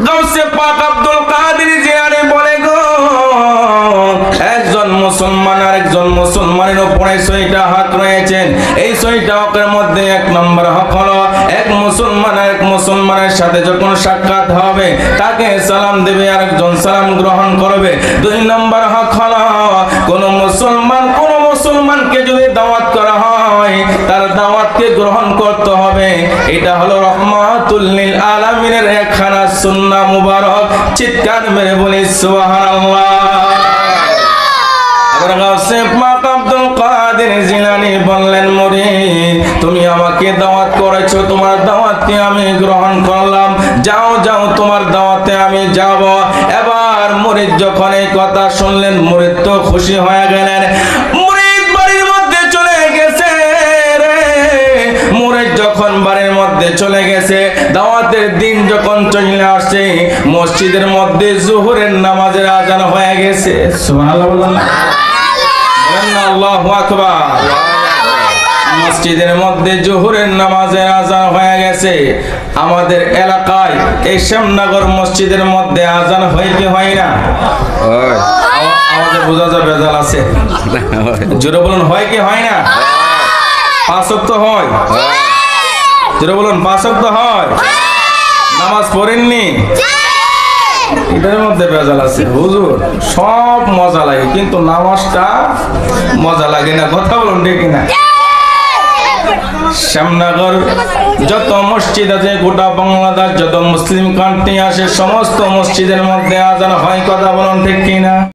গাউসে পাক আব্দুল কাদের জিলানী বলে গো, একজন মুসলমান আর একজন মুসলমানের উপরে 6টা হক রয়েছেন। এই 6টা হকের মধ্যে 1 নম্বর হক হলো এক মুসলমান আর এক মুসলমানের সাথে যখন সাক্ষাৎ হবে তাকে সালাম দেবে, আরেকজন সালাম গ্রহণ করবে। 2 নম্বর হক হলো কোন মুসলমানকে যদি দাওয়াত করা হয় তার দাওয়াতকে গ্রহণ করতে হবে। এটা হলো রহমাতুল লিল আলামিনের একখানা সুন্নাহ মুবারক। চিৎকার মেরে বলি সুবহানাল্লাহ। গাউসে পাক আব্দুল কাদের জিলানী বললেন, মুরিদ তুমি আমাকে দাওয়াত করেছো, তোমার দাওয়াতকে আমি গ্রহণ করলাম, যাও যাও তোমার দাওয়াতে আমি যাব। এবার মুরিদ যখন এই কথা শুনলেন মুরিদ তো খুশি হয়ে গেলেন। মুরিদ বাড়ির মধ্যে চলে গেছে রে। মুরিদ যখন বাড়ির মধ্যে চলে গেছে, দাওয়াতের দিন যখন চলে আসছে, মসজিদের মধ্যে জোহরের নামাজের আজান হয়ে গেছে। সুবহানাল্লাহ বলুন না, আল্লাহু আকবার। মসজিদের মধ্যে জোহরের নামাজের আজান হয়ে গেছে। আমাদের এলাকায় এই শ্যামনগর মসজিদের মধ্যে আজান হয় কি হয় না? আমাদের বোঝা যায় ভেজাল আছে। জোরে বলুন, হয় কি হয় না? 5 ওয়াক্ত হয়। জোরে বলুন, 5 ওয়াক্ত হয়। নামাজ পড়েননি? এটার মধ্যে ভেজাল আছে। হুজুর সব মজা লাগে কিন্তু নামাজটা মজা লাগে না। কথা বলুন ঠিক না? শ্যামনগর যত মসজিদ আছে, গোটা বাংলাদেশ যত মুসলিম কান্ট্রি আসে, সমস্ত মসজিদের মধ্যে আজান হয়। কথা বলুন ঠিক কিনা?